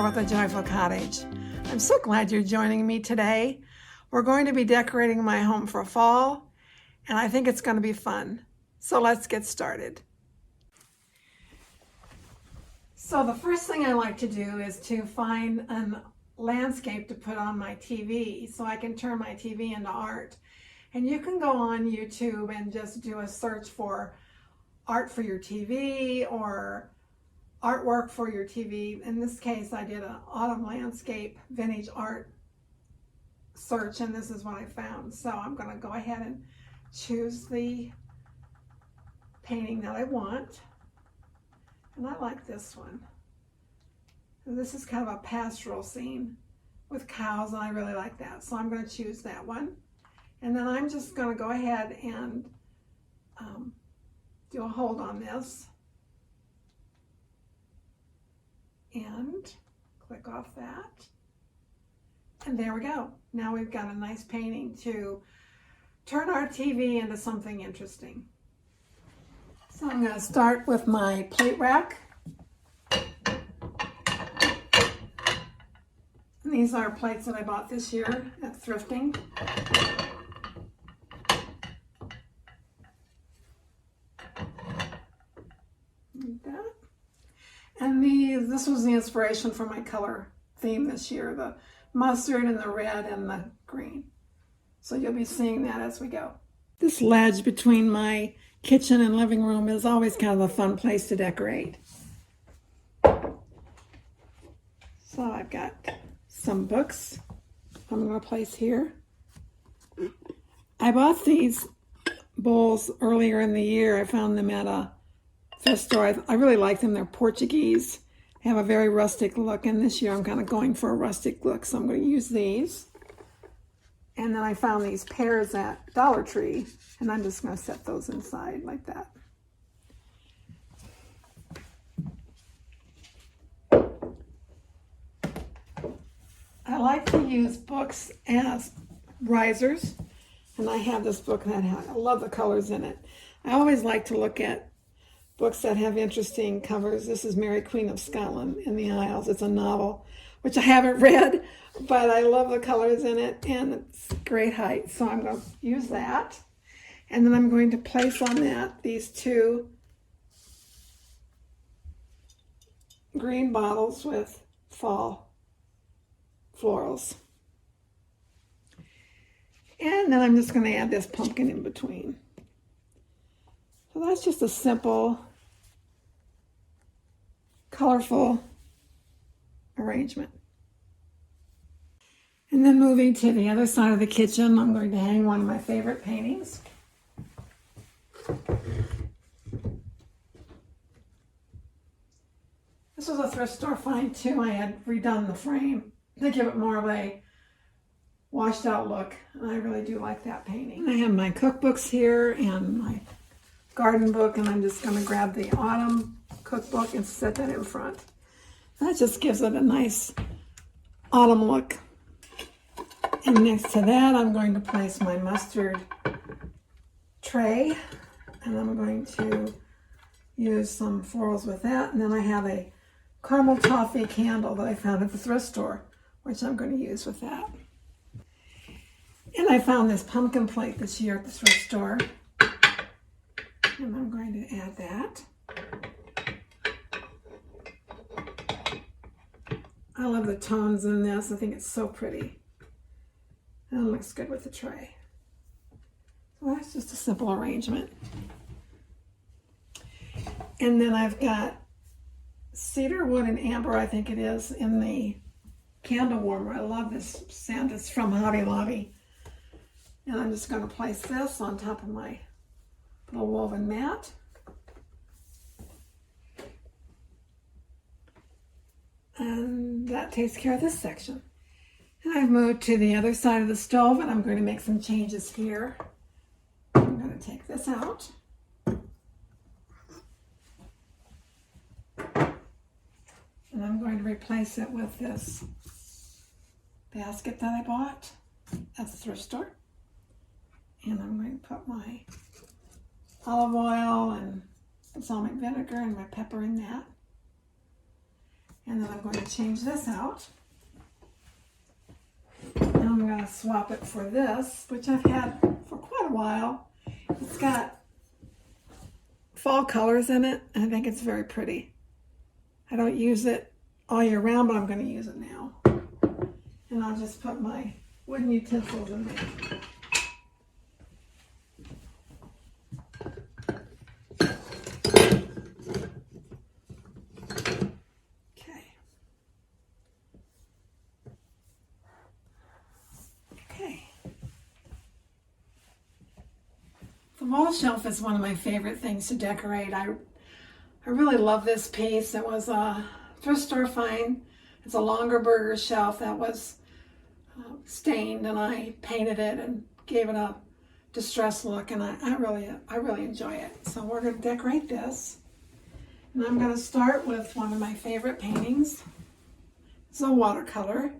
with a Joyful Cottage. I'm so glad you're joining me today. We're going to be decorating my home for fall, and I think it's going to be fun. So let's get started. So the first thing I like to do is to find a landscape to put on my TV so I can turn my TV into art. And you can go on YouTube and just do a search for art for your TV or artwork for your TV. In this case, I did an autumn landscape vintage art search, and this is what I found. So I'm going to go ahead and choose the painting that I want. And I like this one. And this is kind of a pastoral scene with cows, and I really like that. So I'm going to choose that one. And then I'm just going to go ahead and do a hold on this. And click off that. And there we go. Now we've got a nice painting to turn our TV into something interesting. So I'm going to start with my plate rack. And these are plates that I bought this year at thrifting. Like that. And this was the inspiration for my color theme this year, the mustard and the red and the green. So you'll be seeing that as we go. This ledge between my kitchen and living room is always kind of a fun place to decorate. So I've got some books I'm going to place here. I bought these bowls earlier in the year. I found them at a thrift store. I really like them. They're Portuguese. They have a very rustic look, and this year I'm kind of going for a rustic look, so I'm going to use these. And then I found these pears at Dollar Tree, and I'm just going to set those inside like that. I like to use books as risers, and I have this book that I love the colors in it. I always like to look at books that have interesting covers. This is Mary Queen of Scotland in the Isles. It's a novel, which I haven't read, but I love the colors in it, and it's great height. So I'm going to use that. And then I'm going to place on that these two green bottles with fall florals. And then I'm just going to add this pumpkin in between. So that's just a simple, colorful arrangement. And then moving to the other side of the kitchen, I'm going to hang one of my favorite paintings. This was a thrift store find too. I had redone the frame to give it more of a washed out look, and I really do like that painting. I have my cookbooks here and my garden book, and I'm just going to grab the autumn cookbook and set that in front. That just gives it a nice autumn look. And next to that, I'm going to place my mustard tray, and I'm going to use some florals with that. And then I have a caramel toffee candle that I found at the thrift store, which I'm going to use with that. And I found this pumpkin plate this year at the thrift store, and I'm going to add that. I love the tones in this. I think it's so pretty. And it looks good with the tray. So that's just a simple arrangement. And then I've got cedar wood and amber, I think it is, in the candle warmer. I love this scent. It's from Hobby Lobby. And I'm just going to place this on top of my little woven mat. And that takes care of this section. And I've moved to the other side of the stove, and I'm going to make some changes here. I'm going to take this out. And I'm going to replace it with this basket that I bought at the thrift store. And I'm going to put my olive oil and balsamic vinegar and my pepper in that. And then I'm going to change this out. And I'm going to swap it for this, which I've had for quite a while. It's got fall colors in it, and I think it's very pretty. I don't use it all year round, but I'm going to use it now. And I'll just put my wooden utensils in there. The wall shelf is one of my favorite things to decorate. I really love this piece. It was a thrift store find. It's a longer burger shelf that was stained, and I painted it and gave it a distressed look, and I really enjoy it. So we're going to decorate this, and I'm going to start with one of my favorite paintings. It's a watercolor.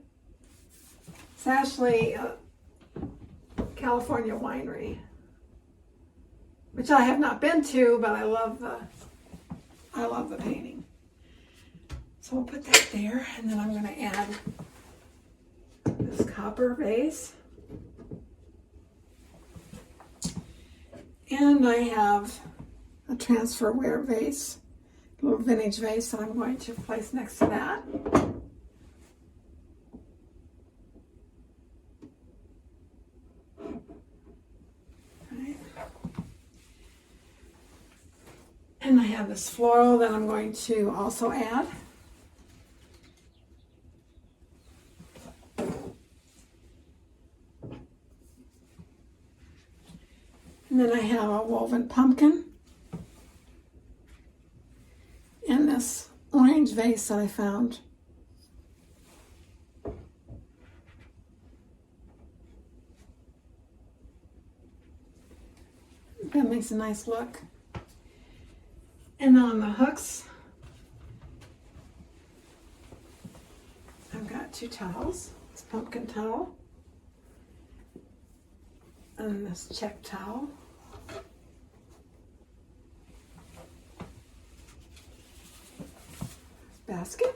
It's actually a California winery, which I have not been to, but I love the painting. So we'll put that there, and then I'm going to add this copper vase. And I have a transferware vase, a little vintage vase that I'm going to place next to that. And I have this floral that I'm going to also add. And then I have a woven pumpkin and this orange vase that I found. That makes a nice look. And on the hooks, I've got two towels. This pumpkin towel and this check towel. Basket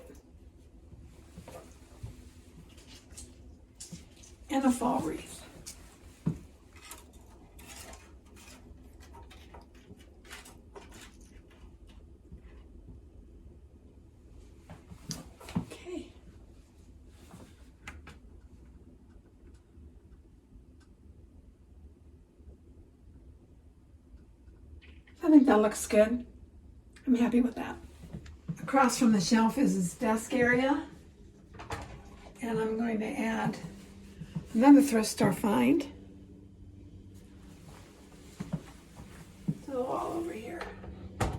and a fall wreath. Okay. I think that looks good. I'm happy with that. Across from the shelf is his desk area, and I'm going to add another thrift store find. So all over here. There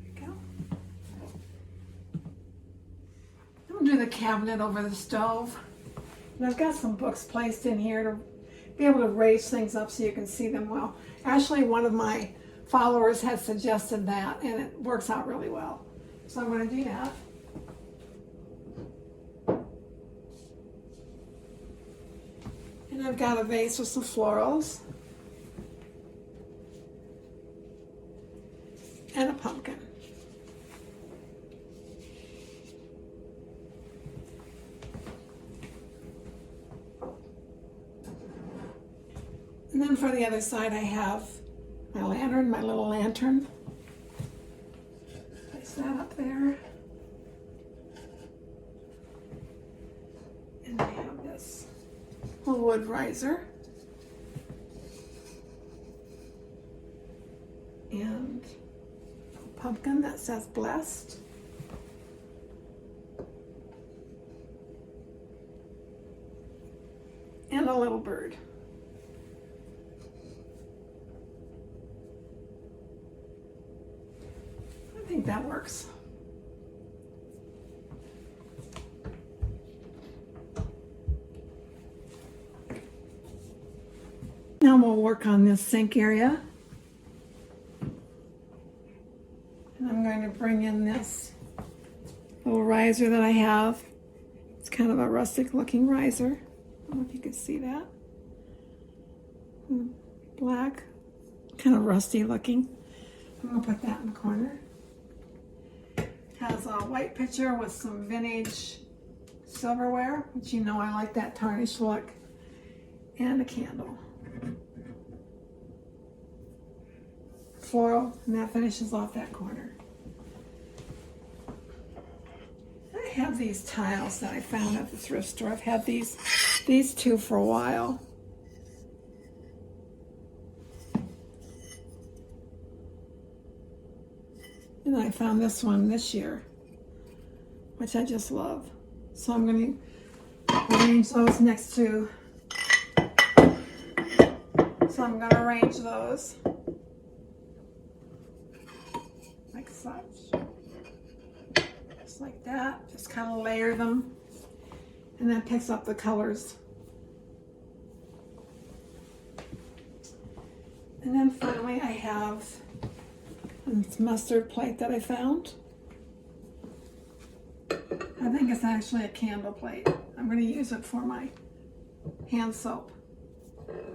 we go. I'm going to do the cabinet over the stove. And I've got some books placed in here to be able to raise things up so you can see them well. Actually, one of my followers has suggested that, and it works out really well. So I'm going to do that. And I've got a vase with some florals and a pumpkin. And then for the other side, I have my lantern, my little lantern. Place that up there. And I have this little wood riser. And a pumpkin that says blessed. And a little bird. I think that works. Now we'll work on this sink area. And I'm going to bring in this little riser that I have. It's kind of a rustic looking riser. I don't know if you can see that. Black kind of rusty looking. I'm gonna put that in the corner. Has a white pitcher with some vintage silverware, which you know I like that tarnished look, and a candle. Floral, and that finishes off that corner. I have these tiles that I found at the thrift store. I've had these two for a while. And I found this one this year, which I just love. So I'm going to arrange those next to, so I'm going to arrange those like such. Just like that. Just kind of layer them. And then picks up the colors. And then finally I have this mustard plate that I found. I think it's actually a candle plate. I'm going to use it for my hand soap.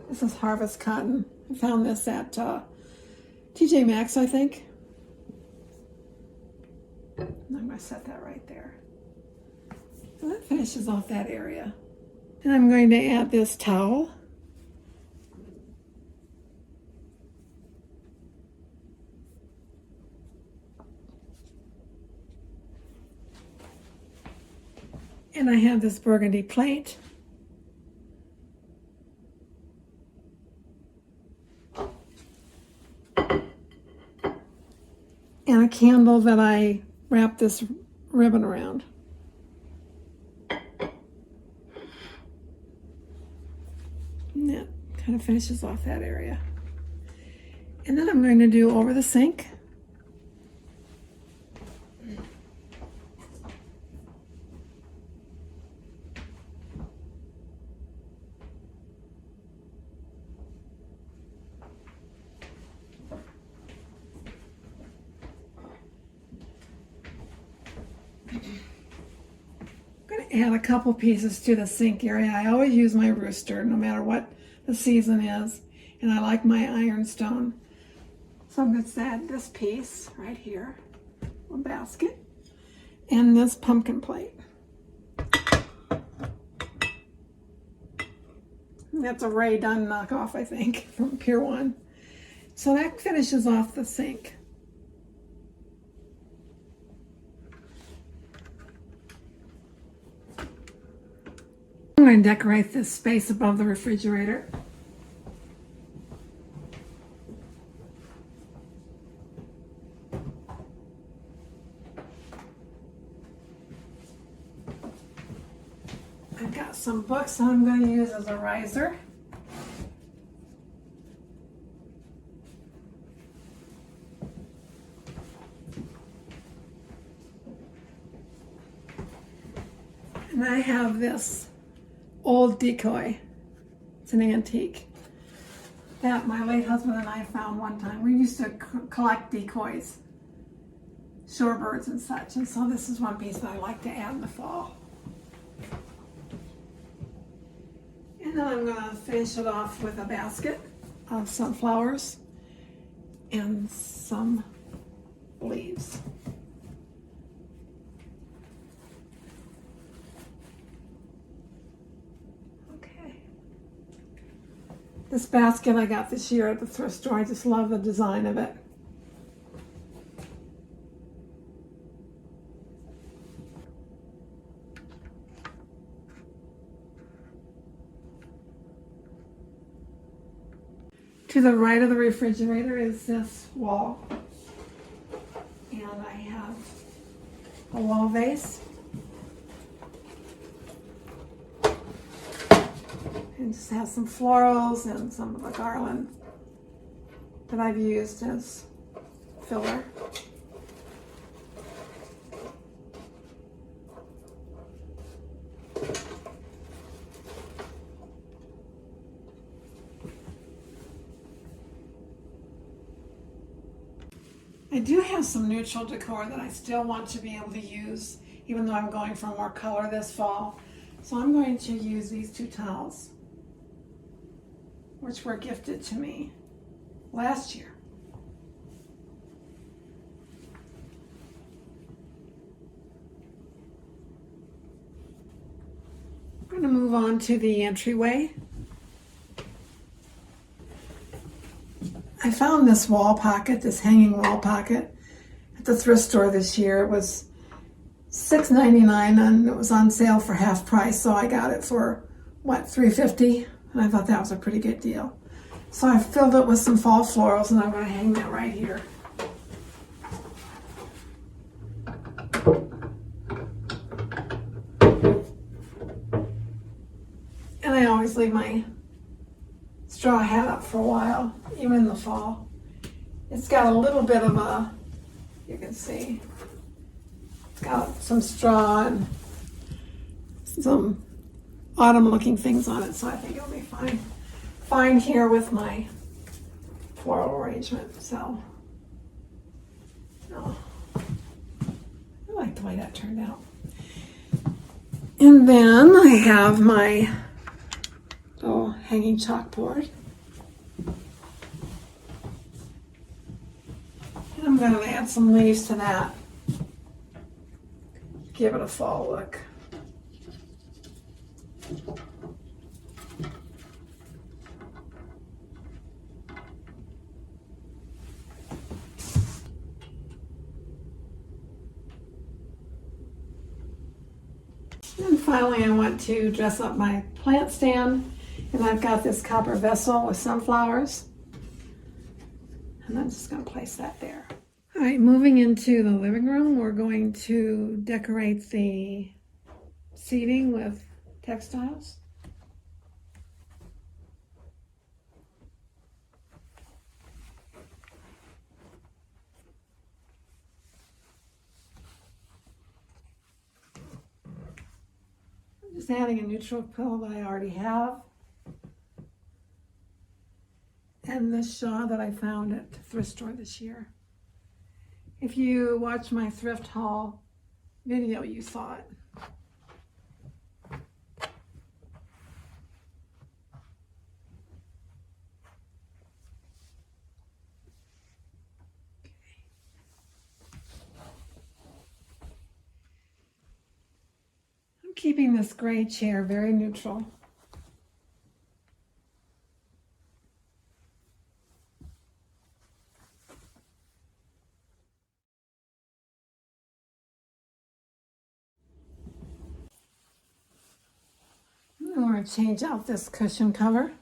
This is Harvest Cotton. I found this at TJ Maxx, I think. And I'm going to set that right there. And that finishes off that area. And I'm going to add this towel. And I have this burgundy plate. And a candle that I wrapped this ribbon around. And that kind of finishes off that area. And then I'm going to do over the sink. Add a couple pieces to the sink area. I always use my rooster no matter what the season is, and I like my ironstone. So I'm going to add this piece right here, a basket, and this pumpkin plate. That's a Ray Dunn knockoff, I think, from Pier 1. So that finishes off the sink. I'm going to decorate this space above the refrigerator. I've got some books I'm going to use as a riser. And I have this old decoy. It's an antique that my late husband and I found one time. We used to collect decoys, shorebirds and such, and so this is one piece that I like to add in the fall. And then I'm going to finish it off with a basket of sunflowers and some leaves. This basket I got this year at the thrift store. I just love the design of it. To the right of the refrigerator is this wall. And I have a wall vase. And just have some florals and some of the garland that I've used as filler. I do have some neutral decor that I still want to be able to use, even though I'm going for more color this fall. So I'm going to use these two towels, which were gifted to me. last year. I'm going to move on to the entryway. I found this wall pocket, this hanging wall pocket at the thrift store this year. It was $6.99 and it was on sale for half price, so I got it for what, $3.50, and I thought that was a pretty good deal. So I filled it with some fall florals and I'm going to hang that right here. And I always leave my straw hat up for a while, even in the fall. It's got a little bit of a, you can see, it's got some straw and some autumn looking things on it, so I think it'll be fine here with my floral arrangement. So oh, I like the way that turned out. And then I have my little hanging chalkboard. And I'm going to add some leaves to that. Give it a fall look. And finally, I want to dress up my plant stand, and I've got this copper vessel with sunflowers, and I'm just going to place that there. All right, moving into the living room, we're going to decorate the seating with textiles. Just adding a neutral pillow that I already have. And this shawl that I found at the thrift store this year. If you watch my thrift haul video, you saw it. I'm keeping this gray chair very neutral. I'm going to change out this cushion cover.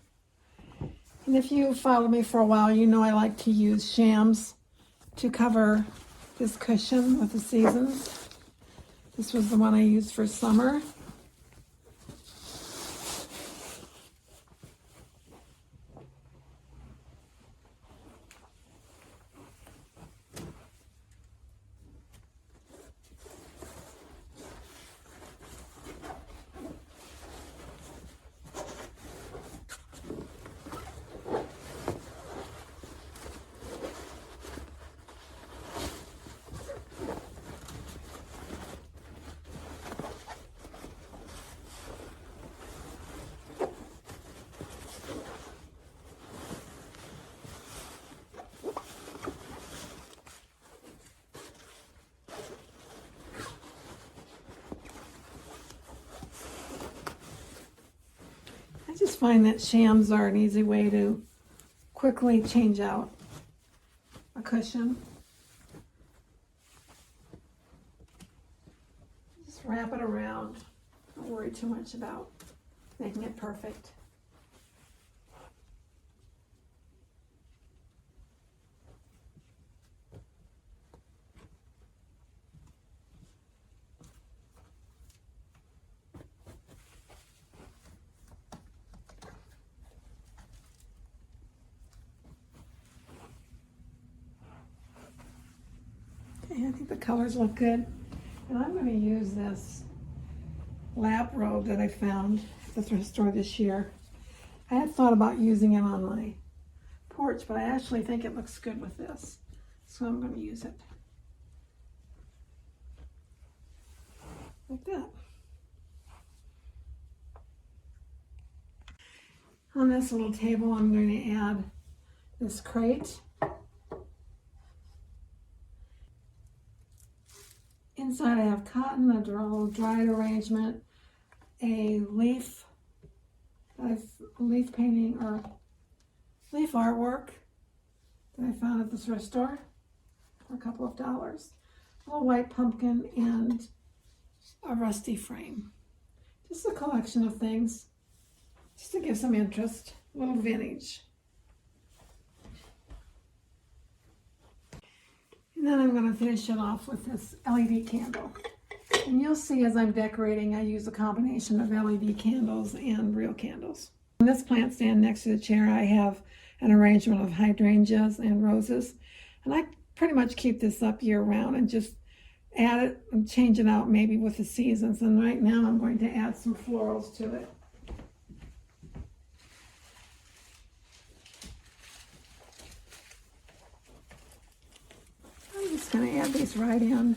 And if you followed me for a while, you know I like to use shams to cover this cushion with the seasons. This was the one I used for summer. I just find that shams are an easy way to quickly change out a cushion. Just wrap it around. Don't worry too much about making it perfect. Okay, I think the colors look good. And I'm going to use this lap robe that I found at the thrift store this year. I had thought about using it on my porch, but I actually think it looks good with this. So I'm going to use it. Like that. On this little table, I'm going to add this crate. Inside I have cotton, a dried arrangement, a leaf painting or leaf artwork that I found at the thrift store for a couple of dollars, a little white pumpkin, and a rusty frame. Just a collection of things, just to give some interest, a little vintage. And then I'm going to finish it off with this LED candle. And you'll see as I'm decorating, I use a combination of LED candles and real candles. On this plant stand next to the chair, I have an arrangement of hydrangeas and roses. And I pretty much keep this up year round and just add it and change it out maybe with the seasons. And right now I'm going to add some florals to it. I'm just going to add these right in.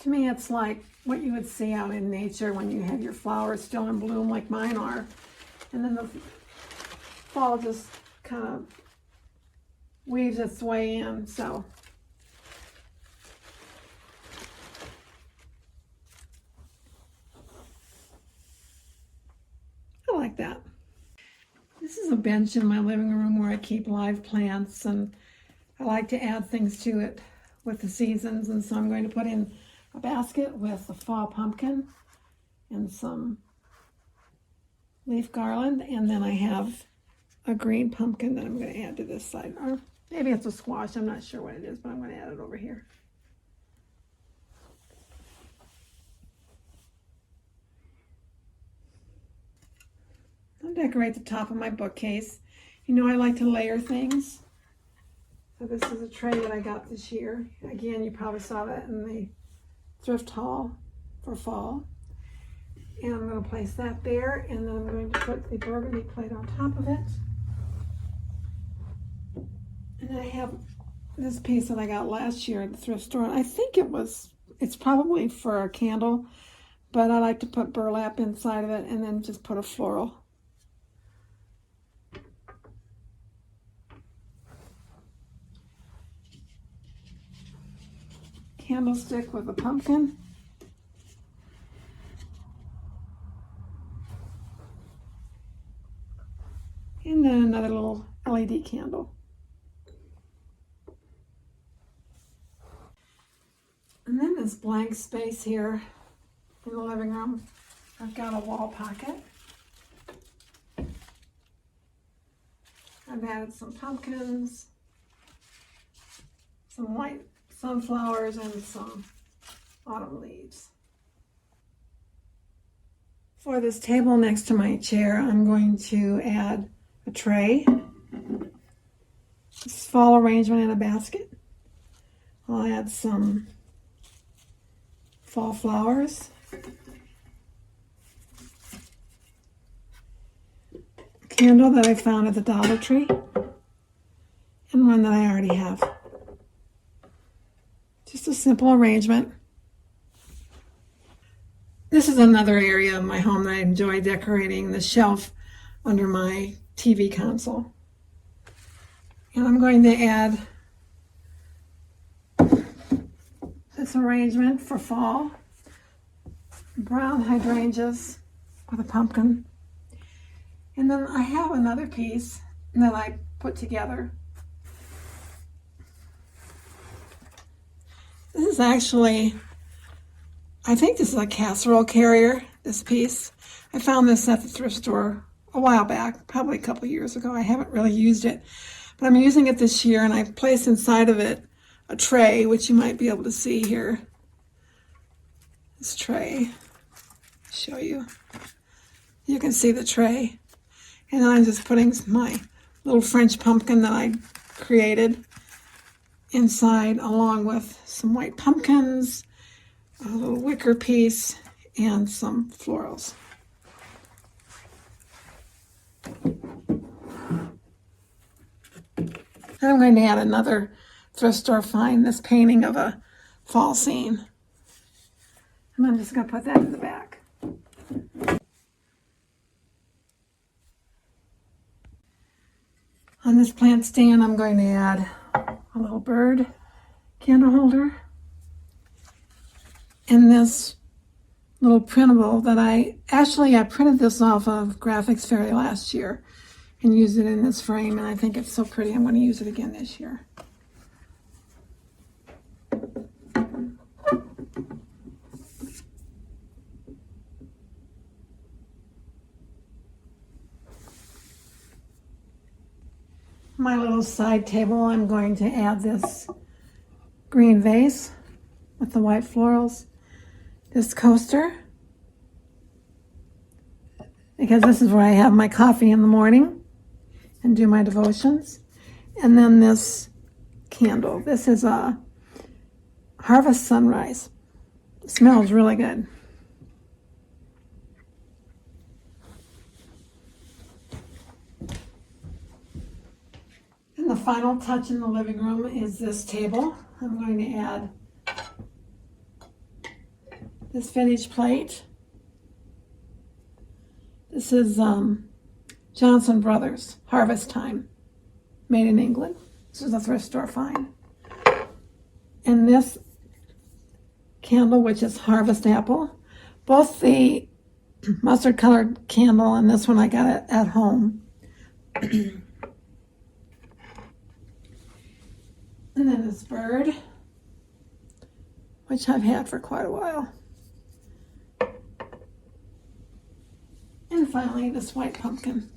To me, it's like what you would see out in nature when you have your flowers still in bloom like mine are. And then the fall just kind of weaves its way in, so. I like that. This is a bench in my living room where I keep live plants, and I like to add things to it with the seasons, and so I'm going to put in a basket with a fall pumpkin and some leaf garland, and then I have a green pumpkin that I'm going to add to this side. Or maybe it's a squash, I'm not sure what it is, but I'm going to add it over here. I'll decorate the top of my bookcase. You know I like to layer things. So this is a tray that I got this year. Again, you probably saw that in the thrift haul for fall. And I'm going to place that there, and then I'm going to put the burgundy plate on top of it. And I have this piece that I got last year at the thrift store. I think it's probably for a candle, but I like to put burlap inside of it and then just put a floral. Candlestick with a pumpkin. And then another little LED candle. And then this blank space here in the living room, I've got a wall pocket. I've added some pumpkins, some white sunflowers, and some autumn leaves. For this table next to my chair, I'm going to add a tray, this fall arrangement in a basket. I'll add some fall flowers, a candle that I found at the Dollar Tree, and one that I already have. Just a simple arrangement. This is another area of my home that I enjoy decorating, the shelf under my TV console. And I'm going to add this arrangement for fall. Brown hydrangeas with a pumpkin. And then I have another piece that I put together. This is actually, I think this is a casserole carrier, this piece. I found this at the thrift store a while back, probably a couple years ago. I haven't really used it, but I'm using it this year, and I've placed inside of it a tray, which you might be able to see here. This tray, show you. You can see the tray. And then I'm just putting my little French pumpkin that I created inside, along with some white pumpkins, a little wicker piece, and some florals. I'm going to add another thrift store find, this painting of a fall scene. And I'm just going to put that in the back. On this plant stand, I'm going to add a little bird candle holder and this little printable that I printed this off of Graphics Fairy last year and used it in this frame, and I think it's so pretty I'm going to use it again this year. My little side table, I'm going to add this green vase with the white florals, this coaster, because this is where I have my coffee in the morning and do my devotions. And then this candle. This is a Harvest Sunrise. It smells really good. And the final touch in the living room is this table. I'm going to add this vintage plate. This is Johnson Brothers Harvest Time, made in England. This is a thrift store find. And this candle, which is Harvest Apple. Both the mustard colored candle and this one I got at home. And then this bird, which I've had for quite a while. And finally, this white pumpkin.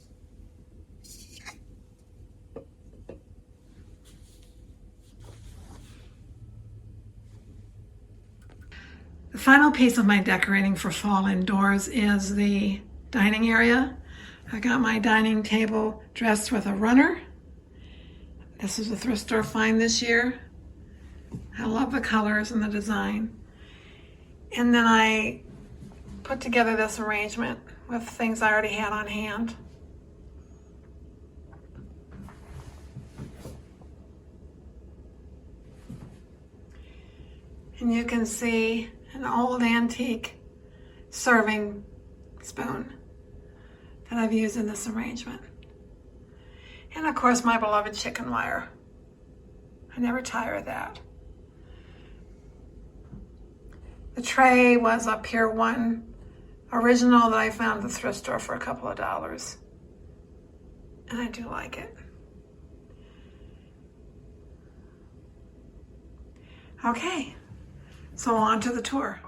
The final piece of my decorating for fall indoors is the dining area. I got my dining table dressed with a runner. This is a thrift store find this year. I love the colors and the design. And then I put together this arrangement with things I already had on hand. And you can see an old antique serving spoon that I've used in this arrangement. And of course, my beloved chicken wire. I never tire of that. The tray was a Pier 1 original that I found at the thrift store for a couple of dollars. And I do like it. Okay, so on to the tour.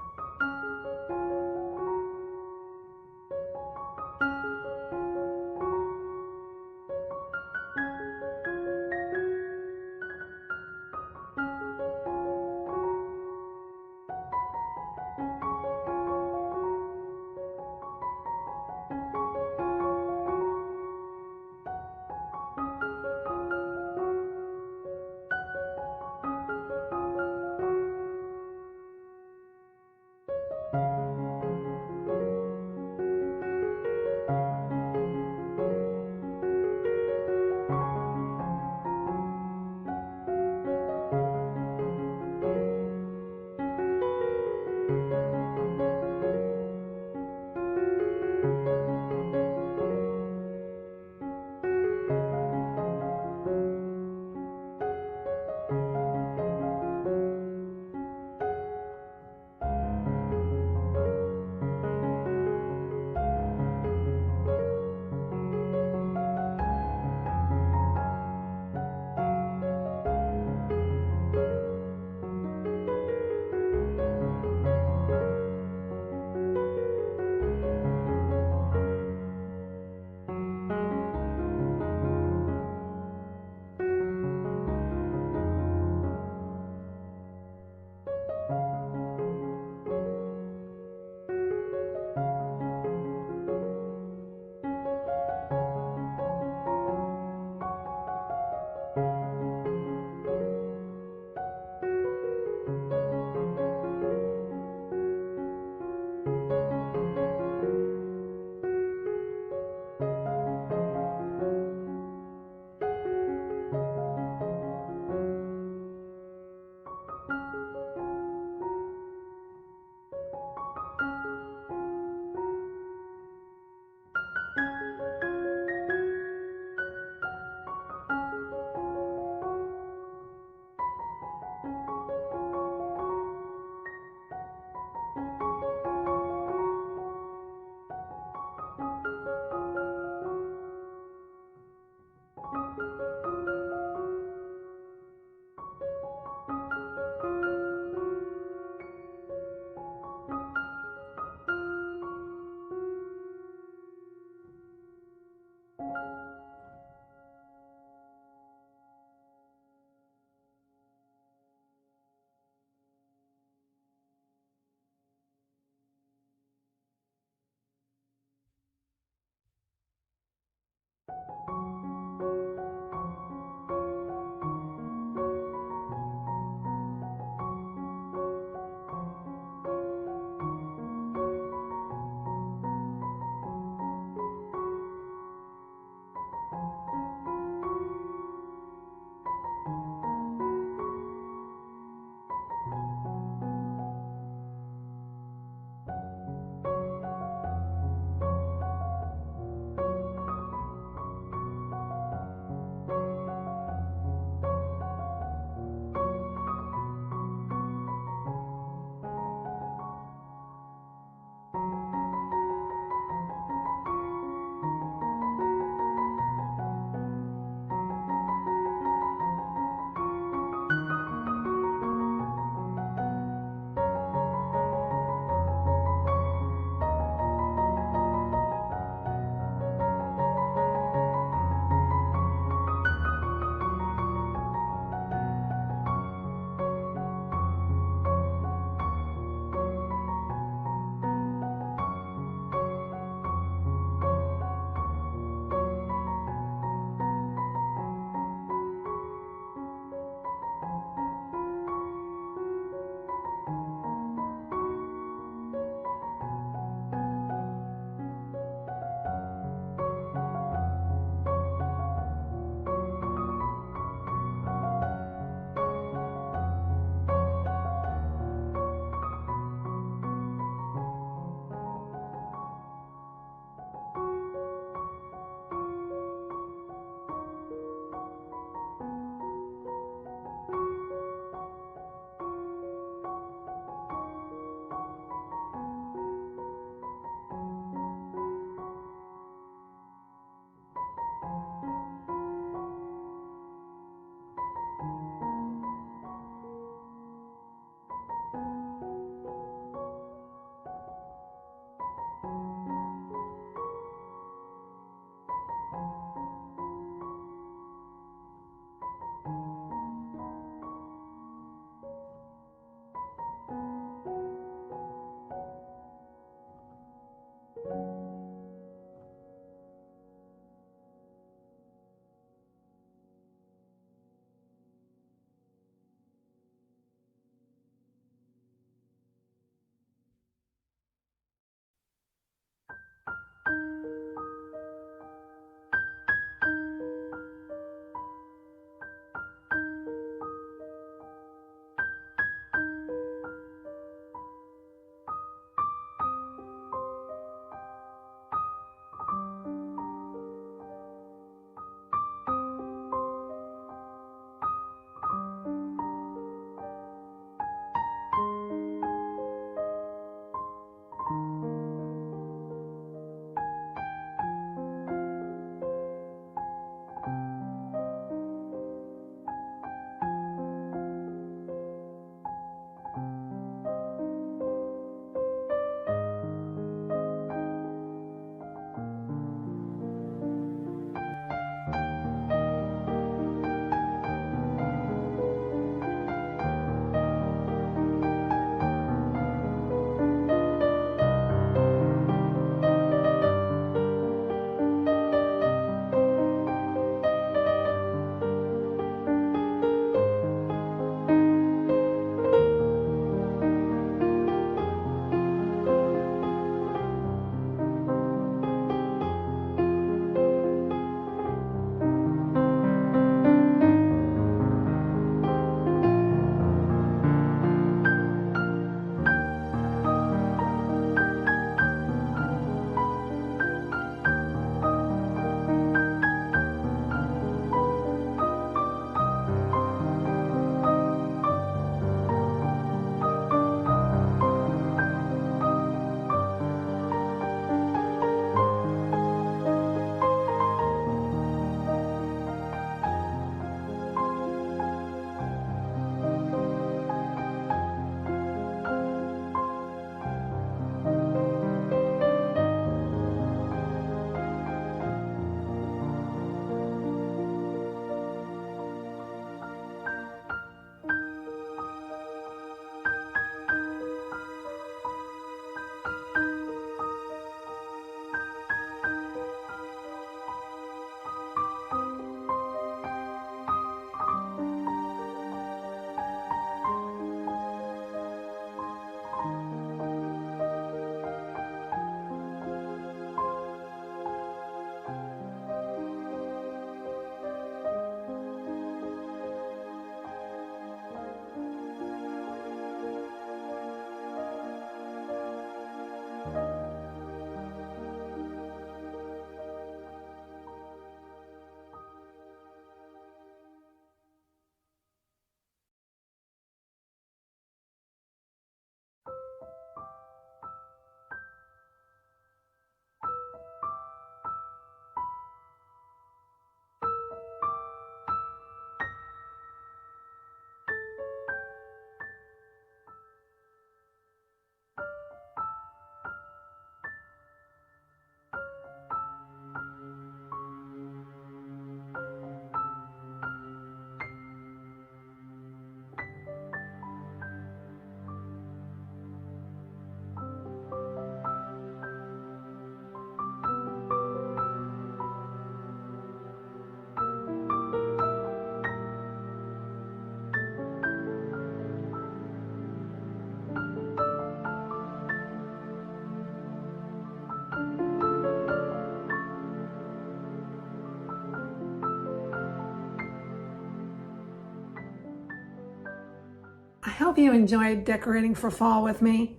I hope you enjoyed decorating for fall with me.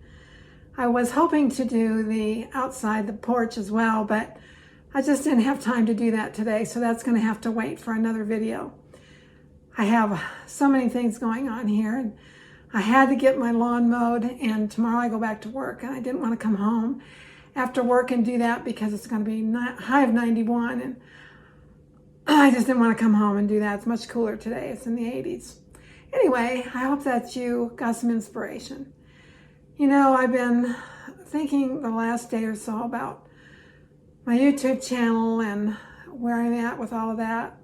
I was hoping to do the outside the porch as well, but I just didn't have time to do that today, so that's going to have to wait for another video. I have so many things going on here, and I had to get my lawn mowed, and tomorrow I go back to work, and I didn't want to come home after work and do that because it's going to be high of 91, and I just didn't want to come home and do that. It's much cooler today. It's in the 80s. Anyway, I hope that you got some inspiration. You know, I've been thinking the last day or so about my YouTube channel and where I'm at with all of that.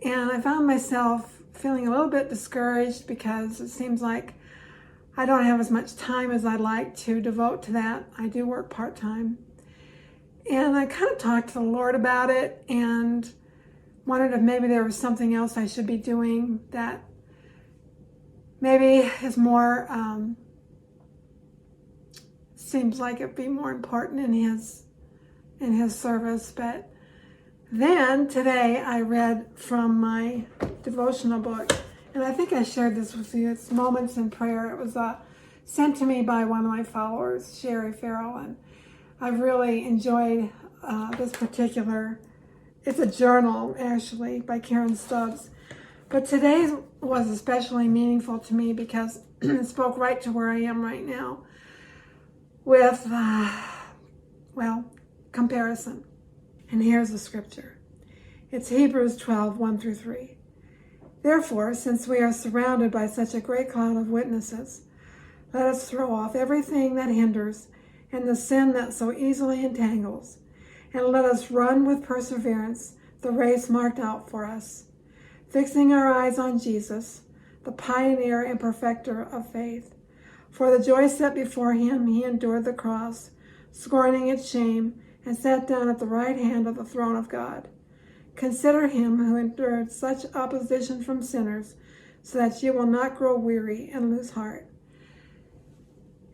And I found myself feeling a little bit discouraged because it seems like I don't have as much time as I'd like to devote to that. I do work part-time. And I kind of talked to the Lord about it and wondered if maybe there was something else I should be doing that maybe is more, seems like it'd be more important in his service. But then today I read from my devotional book, and I think I shared this with you. It's Moments in Prayer. It was sent to me by one of my followers, Sherry Farrell, and I've really enjoyed this particular. It's a journal, actually, by Karen Stubbs. But today's was especially meaningful to me because it spoke right to where I am right now with, comparison. And here's the scripture. It's Hebrews 12, 1 through 3. Therefore, since we are surrounded by such a great cloud of witnesses, let us throw off everything that hinders and the sin that so easily entangles, and let us run with perseverance the race marked out for us, fixing our eyes on Jesus, the pioneer and perfecter of faith. For the joy set before him, he endured the cross, scorning its shame, and sat down at the right hand of the throne of God. Consider him who endured such opposition from sinners, so that you will not grow weary and lose heart.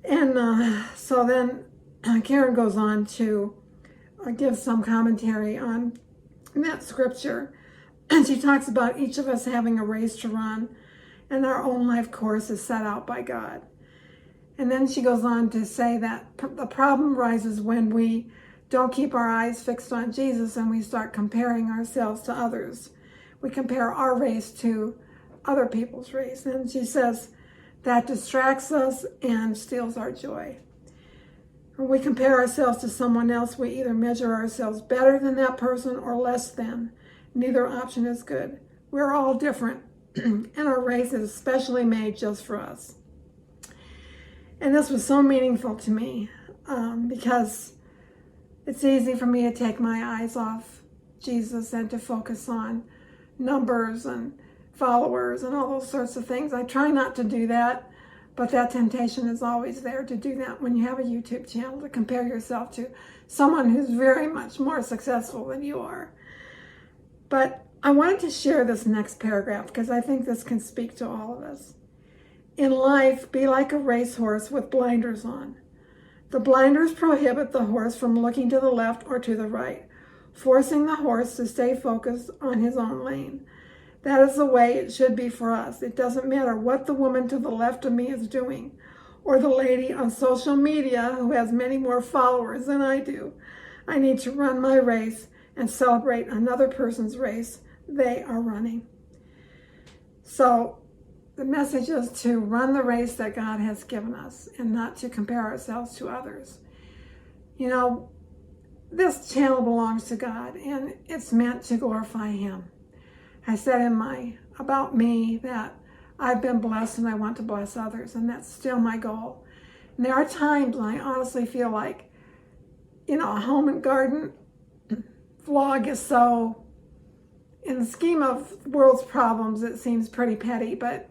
And so then Karen goes on to give some commentary on that scripture. And she talks about each of us having a race to run, and our own life course is set out by God. And then she goes on to say that the problem rises when we don't keep our eyes fixed on Jesus and we start comparing ourselves to others. We compare our race to other people's race. And she says that distracts us and steals our joy. When we compare ourselves to someone else, we either measure ourselves better than that person or less than. Neither option is good. We're all different, and our race is specially made just for us. And this was so meaningful to me because it's easy for me to take my eyes off Jesus and to focus on numbers and followers and all those sorts of things. I try not to do that, but that temptation is always there to do that when you have a YouTube channel, to compare yourself to someone who's very much more successful than you are. But I wanted to share this next paragraph because I think this can speak to all of us. In life, be like a racehorse with blinders on. The blinders prohibit the horse from looking to the left or to the right, forcing the horse to stay focused on his own lane. That is the way it should be for us. It doesn't matter what the woman to the left of me is doing, or the lady on social media who has many more followers than I do. I need to run my race and celebrate another person's race they are running. So the message is to run the race that God has given us and not to compare ourselves to others. You know, this channel belongs to God and it's meant to glorify him. I said in my about me that I've been blessed and I want to bless others, and that's still my goal. And there are times when I honestly feel like, you know, a home and garden vlog is so, in the scheme of the world's problems, it seems pretty petty, but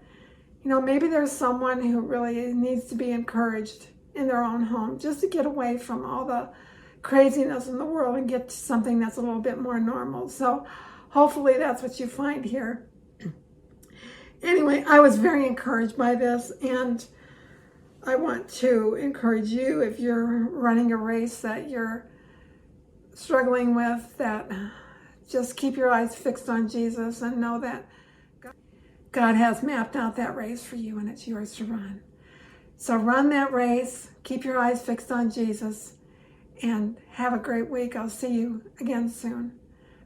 you know, maybe there's someone who really needs to be encouraged in their own home just to get away from all the craziness in the world and get to something that's a little bit more normal. So hopefully that's what you find here. Anyway, I was very encouraged by this, and I want to encourage you, if you're running a race that you're struggling with, that just keep your eyes fixed on Jesus and know that God has mapped out that race for you, and it's yours to run. So run that race. Keep your eyes fixed on Jesus, and have a great week. I'll see you again soon,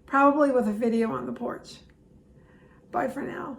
probably with a video on the porch. Bye for now.